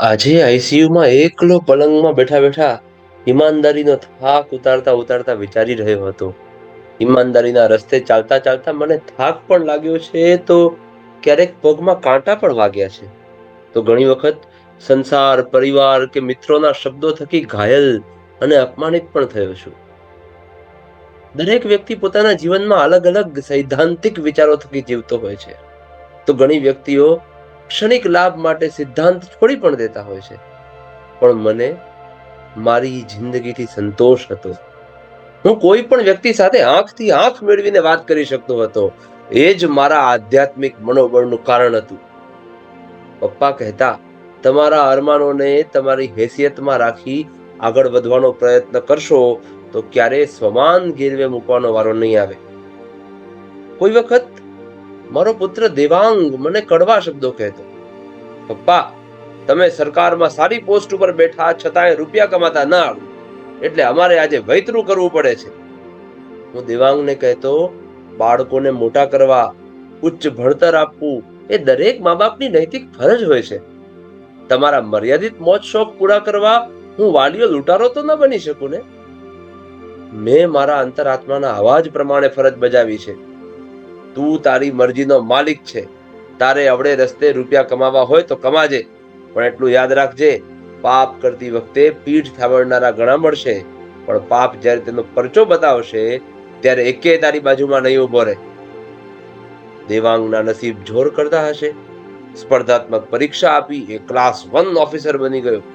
આજે આઈસીયુમાં એકલો પલંગમાં બેઠા બેઠા ઈમાનદારીનો થાક ઉતારતા ઉતારતા વિચારી રહ્યો હતો. ઈમાનદારીના રસ્તે ચાલતા ચાલતા મને થાક પણ લાગ્યો છે, તો ક્યારેક પગમાં કાંટા પણ વાગ્યા છે. તો ઘણી વખત સંસાર, પરિવાર કે મિત્રોના શબ્દો થકી ઘાયલ અને અપમાનિત પણ થયો છું. દરેક વ્યક્તિ પોતાના જીવનમાં અલગ અલગ સૈદ્ધાંતિક વિચારો થકી જીવતો હોય છે. તો ઘણી વ્યક્તિઓ ક્ષણિક લાભ માટે સિદ્ધાંત છોડી પણ દેતા હોય છે. પણ મને મારી જિંદગીથી સંતોષ હતો. હું કોઈ પણ વ્યક્તિ સાથે આંખથી આંખ મેળવીને વાત કરી શકતો હતો. એ જ મારા આધ્યાત્મિક મનોબળનું કારણ હતું. પપ્પા કહેતા, તમારા અરમાનોને તમારી હેસિયતમાં રાખી આગળ વધવાનો પ્રયત્ન કરશો તો ક્યારેય સ્વમાન ગીરવે મૂકવાનો વારો નહીં આવે. કોઈ વખત મારો પુત્ર દેવાંગ મને કડવા શબ્દો કહેતો, પપ્પા, તમે સરકારમાં સારી પોસ્ટ ઉપર બેઠા છતાંય રૂપિયા કમાતા ના આવડે, એટલે અમારે આજે વૈતરું કરવું પડે છે. હું દેવાંગને કહેતો, બાળકોને મોટા કરવા, ઉચ્ચ ભણતર આપવું એ દરેક મા બાપની નૈતિક ફરજ હોય છે. તમારા મર્યાદિત મોજ શોખ પૂરા કરવા હું વાલીઓ લૂંટારો તો ન બની શકું ને. મેં મારા અંતરાત્માના અવાજ પ્રમાણે ફરજ બજાવી છે. તું તારી મરજીનો માલિક છે. તારે અવળે રસ્તે રૂપિયા કમાવા હોય તો કમાજે, પણ એટલું યાદ રાખજે, પાપ કરતી વખતે પીઠ થાબડનારા ઘણા મળશે, પણ પાપ જ્યારે તેનો પરચો બતાવશે ત્યારે એકે તારી બાજુમાં નહીં ઉભો રહે. દેવાંગના નસીબ જોર કરતા હશે. સ્પર્ધાત્મક પરીક્ષા આપી એ ક્લાસ 1 ઓફિસર બની ગયો.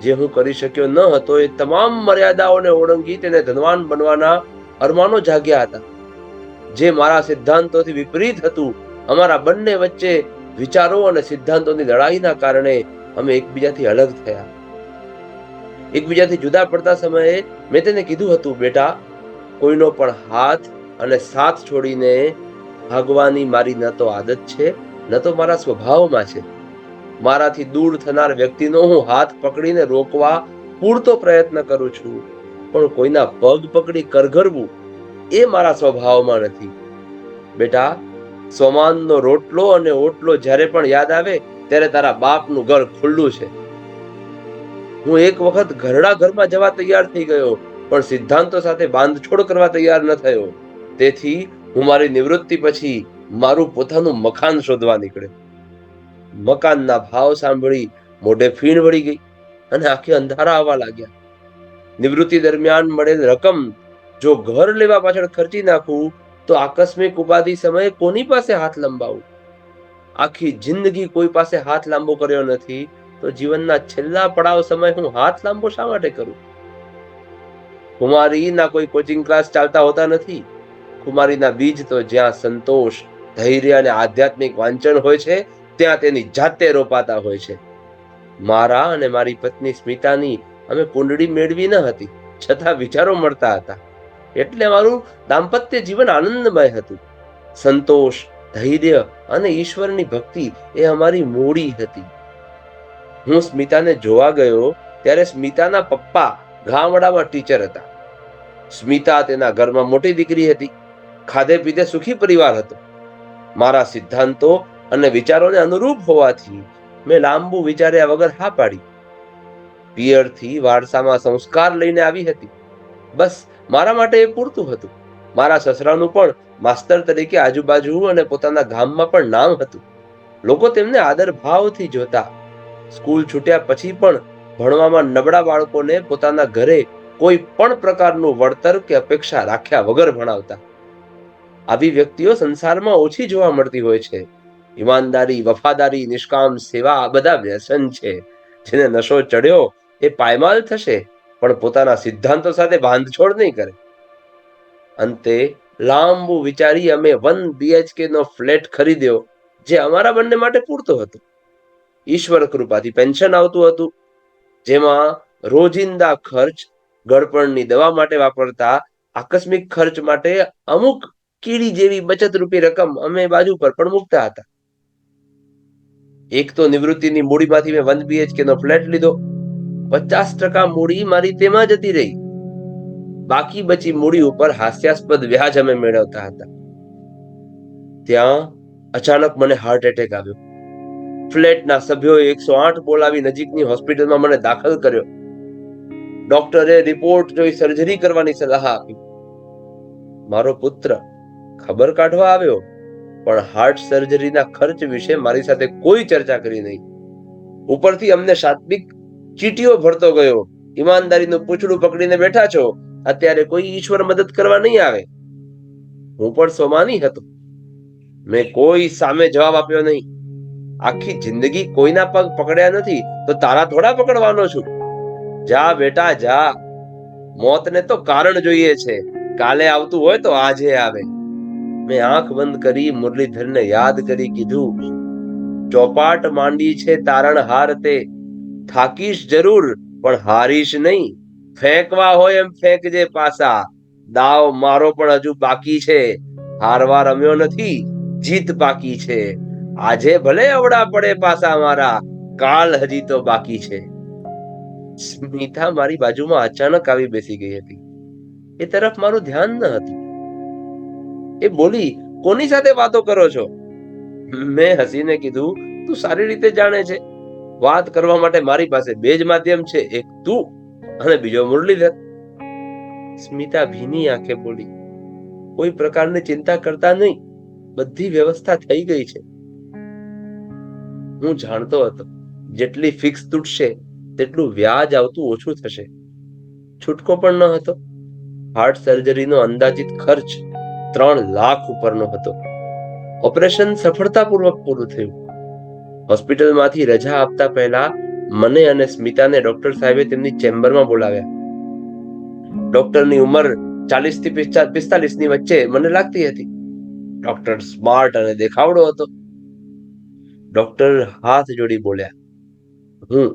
જે હું કરી શક્યો ન હતો એ તમામ મર્યાદાઓને ઓળંગી તેને ધનવાન બનવાના અરમાનો જાગ્યા હતા. જે મારા સિદ્ધાંતોથી વિપરીત હતું. અમારા બંને વચ્ચે વિચારો અને સિદ્ધાંતોની લડાઈના કારણે અમે એકબીજાથી અલગ થયા. એકબીજાથી જુદા પડતા સમયે મેં તેને કીધું હતું, બેટા, કોઈનો પણ હાથ અને સાથ છોડીને ભાગવાની મારી ન તો આદત છે, ન તો મારા સ્વભાવમાં છે. મારાથી દૂર થનાર વ્યક્તિનો હું હાથ પકડીને રોકવા પૂરતો પ્રયત્ન કરું છું, પણ કોઈના પગ પકડી કરગરવું એ મારા સ્વભાવમાં નથી. બેટા, સ્વમાનનો રોટલો અને ઓટલો જ્યારે પણ યાદ આવે ત્યારે તારા બાપનું ઘર ખુલ્લું છે. હું એક વખત ઘરડા ઘરમાં જવા તૈયાર થઈ ગયો, પણ સિદ્ધાંતો સાથે બાંધછોડ કરવા તૈયાર ન થયો. તેથી હું મારી નિવૃત્તિ પછી મારું પોતાનું મકાન શોધવા નીકળ્યો. મકાનના ભાવ સાંભળી મોઢે ફીણ વળી ગઈ અને આંખે અંધારા આવવા લાગ્યા. નિવૃત્તિ દરમિયાન મળેલ રકમ જો ઘર લેવા પાછળ ખર્ચી નાખું તો આકસ્મિક ઉપાધિ સમયે કોની પાસે હાથ લંબાવું? આખી જિંદગી કોઈ પાસે હાથ લાંબો કર્યો નથી, તો જીવનના છેલ્લા પડાવ સમય હું હાથ લાંબો શા માટે કરું? કુમારીના કોઈ કોચિંગ ક્લાસ ચાલતા હોતા નથી. કુમારીના બીજ તો જ્યાં સંતોષ, ધૈર્ય અને આધ્યાત્મિક વાંચન હોય છે, ત્યાં તેની જાતે રોપાતા હોય છે. મારા અને મારી પત્ની સ્મિતાની અમે કુંડળી મેળવી ન હતી, છતાં વિચારો મળતા હતા. એટલે મારું દાંપત્ય જીવન આનંદમય હતું. સંતોષ, ધૈર્ય અને ઈશ્વરની ભક્તિ એ અમારી મૂડી હતી. હું સ્મિતાને જોવા ગયો ત્યારે સ્મિતાના પપ્પા ગામડામાં ટીચર હતા. સ્મિતા તેના ઘરમાં મોટી દીકરી હતી. ખાધે પીધે સુખી પરિવાર હતો. મારા સિદ્ધાંતો અને વિચારોને અનુરૂપ હોવાથી મેં લાંબુ વિચાર્યા વગર હા પાડી. પિયરથી વારસામાં સંસ્કાર લઈને આવી હતી. બસ મારા માટે એ પૂરતું હતું. મારા સસરાનું પણ માસ્તર તરીકે આજુબાજુ અને પોતાના ગામમાં પણ નામ હતું. લોકો તેમને આદર ભાવથી જોતા. સ્કૂલ છૂટ્યા પછી પણ ભણવામાં નબળા બાળકોને પોતાના ઘરે કોઈ પણ પ્રકારનું વળતર કે અપેક્ષા રાખ્યા વગર ભણાવતા. આવી વ્યક્તિઓ સંસારમાં ઓછી જોવા મળતી હોય છે. ઈમાનદારી, વફાદારી, નિષ્કામ સેવા આ બધા વ્યસન છે. જેને નશો ચડ્યો એ પાયમાલ થશે, પણ પોતાના સિદ્ધાંતો સાથે બાંધછોડ નહીં કરે. અંતે લાંબુ વિચારી અમે 1 BHK નો ફ્લેટ ખરીદ્યો, જે અમારા બંને માટે પૂરતો હતો. ઈશ્વર કૃપાથી પેન્શન આવતું હતું, જેમાં રોજિંદા ખર્ચ, ગળપણની દવા માટે વાપરતા આકસ્મિક ખર્ચ માટે અમુક કીડી જેવી બચત રૂપી રકમ અમે બાજુ પર પણ મૂકતા હતા. એક તો નિવૃત્તિની મૂડીમાંથી મેં 1 BHK નો ફ્લેટ લીધો. 50% મૂડી મારી તેમાં જતી રહી. બાકી બચી મૂડી ઉપર હાસ્યાસ્પદ વ્યાજ અમે મેળવતા હતા. ત્યાં અચાનક મને હાર્ટ એટેક આવ્યો. ફ્લેટના સભ્યોએ 108 બોલાવી નજીકની હોસ્પિટલમાં મને દાખલ કર્યો. ડોક્ટરે રિપોર્ટ જોઈ સર્જરી કરવાની સલાહ આપી. મારો પુત્ર ખબર કાઢવા આવ્યો, પણ હાર્ટ સર્જરીના ખર્ચ વિશે મારી સાથે કોઈ ચર્ચા કરી નહીં. ઉપરથી અમને સાત્વિક ચીટીઓ ભરતો ગયો. ઈમાનદારીનું પૂંછડું પકડીને બેઠા છો, અત્યારે કોઈ ઈશ્વર મદદ કરવા નહીં આવે. હું પણ સોમાની હતો. મેં કોઈ સામે જવાબ આપ્યો નહીં. આખી જિંદગી કોઈના પગ પકડ્યા નથી, તો તારા થોડા પકડવાનો છું. જા બેટા જા, મોતને તો કારણ જોઈએ છે. કાલે આવતું હોય તો આજે આવે. મેં આંખ બંધ કરી મુરલીધરને યાદ કરી કીધું, ચોપાટ માંડી છે તારણહાર તે, થાકીશ જરૂર પણ હારીશ નહીં. ફેંકવા હોય એમ ફેંકજે પાસા, દાવ મારો પણ હજુ બાકી છે. હારવા રમ્યો નથી, જીત બાકી છે. આજે ભલે અવડા પડે પાસા મારા, કાલ હજી તો બાકી છે. સ્મિતા મારી બાજુમાં અચાનક આવી બેસી ગઈ હતી. એ તરફ મારું ધ્યાન ન હતું. એ બોલી, કોની સાથે વાતો કરો છો? મેં હસીને કીધું, તું સારી રીતે જાણે છે. વાત કરવા માટે મારી પાસે બે જ માધ્યમ છે, એક તું અને બીજો મુરલીધર. સ્મિતા ભીની આંખે બોલી, કોઈ પ્રકારની ચિંતા કરતા નહીં, બધી વ્યવસ્થા થઈ ગઈ છે. હું જાણતો હતો, જેટલી ફિક્સ તૂટશે તેટલું વ્યાજ આવતું ઓછું થશે. છૂટકો પણ ન હતો. હાર્ટ સર્જરીનો અંદાજિત ખર્ચ 3 લાખ ઉપરનો હતો. ઓપરેશન સફળતાપૂર્વક પૂરું થયું. હોસ્પિટલમાંથી રજા આપતા પહેલા મને અને સ્મિતાને ડોક્ટર સાહેબે તેમની ચેમ્બરમાં બોલાવ્યા. ડોક્ટરની ઉંમર 40 થી 45 ની વચ્ચે મને લાગતી હતી. ડોક્ટર સ્માર્ટ અને દેખાવડો હતો. ડોક્ટર હાથ જોડી બોલ્યા, હું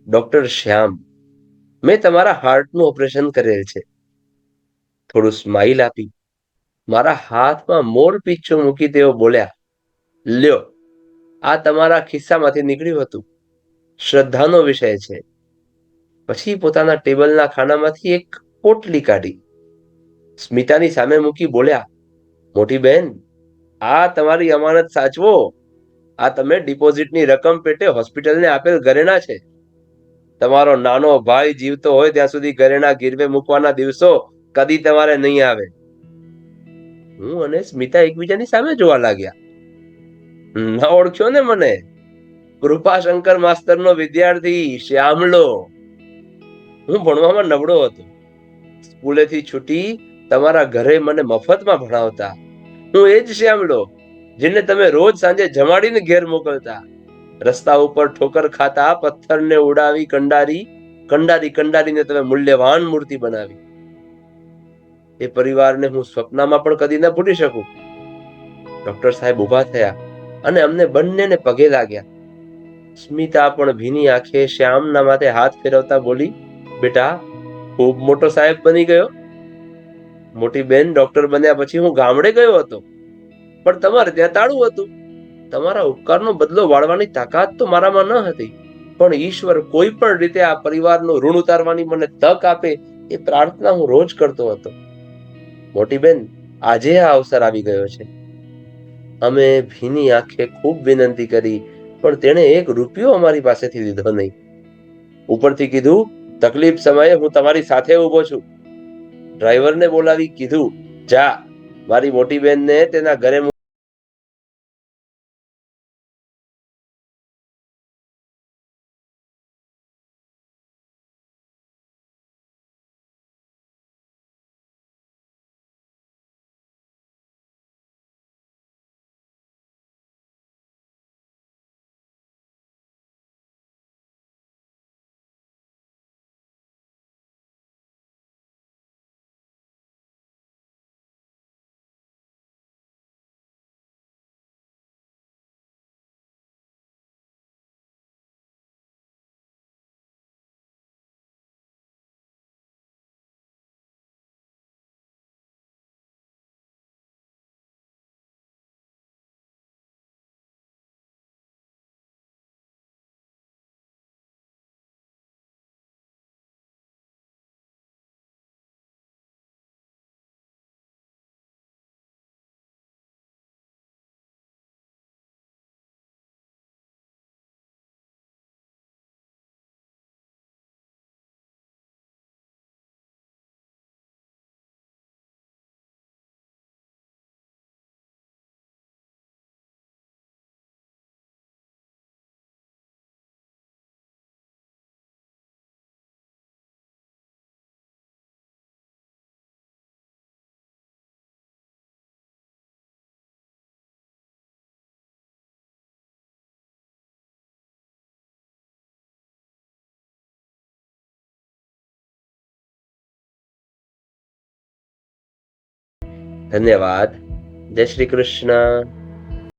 ડોક્ટર શ્યામ, મેં તમારા હાર્ટનું ઓપરેશન કરેલ છે. થોડું સ્માઈલ આપી મારા હાથમાં મોર પીછું મૂકી તેઓ બોલ્યા, લ્યો, આ તમારા ખિસ્સામાંથી નીકળ્યું હતું. શ્રદ્ધાનો વિષય છે. પછી પોતાના ટેબલના ખાનામાંથી એક પોટલી કાઢી સ્મિતાની સામે મૂકી બોલ્યા, મોટી બહેન, આ તમારી અમાનત સાચવો. આ તમે ડિપોઝિટની રકમ પેટે હોસ્પિટલને આપેલ ઘરેણા છે. તમારો નાનો ભાઈ જીવતો હોય ત્યાં સુધી ઘરેણા ગીરવે મૂકવાના દિવસો કદી તમારે નહીં આવે. હું અને સ્મિતા એકબીજાની સામે જોવા લાગ્યા. ન ઓળખ્યો ને મને? કૃપાશંકર માસ્તરનો વિદ્યાર્થી શ્યામલો. હું ભણવામાં નબળો હતો. સ્કૂલેથી છૂટી તમારા ઘરે મને મફતમાં ભણાવતા. હું એ જ શ્યામલો જેને તમે રોજ સાંજે જમાડીને ઘેર મોકલતા. રસ્તા ઉપર ઠોકર ખાતા પથ્થરને ઉડાવી કંડારીને તમે મૂલ્યવાન મૂર્તિ બનાવી. એ પરિવારને હું સ્વપ્નમાં પણ કદી ન ભૂલી શકું. ડોક્ટર સાહેબ ઉભા થયા અને અમને બંનેને પગે લાગ્યા. સ્મિતા પણ ભીની આંખે શ્યામના માથે હાથ ફેરવતા બોલી, બેટા, ખૂબ મોટો સાહેબ બની ગયો. મોટી બેન, ડોક્ટર બન્યા પછી હું ગામડે ગયો હતો, પણ તમારે ત્યાં તાળું હતું. તમારા ઉપકારનો બદલો વાળવાની તાકાત તો મારામાં ન હતી, પણ ઈશ્વર કોઈ પણ રીતે આ પરિવારનું ઋણ ઉતારવાની મને તક આપે એ પ્રાર્થના હું રોજ કરતો હતો. મોટી બેન, આજે આ અવસર આવી ગયો છે. અમે ભીની આંખે ખૂબ વિનંતી કરી, પણ તેણે 1 રૂપિયો અમારી પાસેથી લીધો નહીં. ઉપરથી કીધું, તકલીફ સમયે હું તમારી સાથે ઊભો છું. ડ્રાઈવરને બોલાવી કીધું, જા, મારી મોટી બેનને તેના ઘરે ધન્યવાદ. જય શ્રી કૃષ્ણ.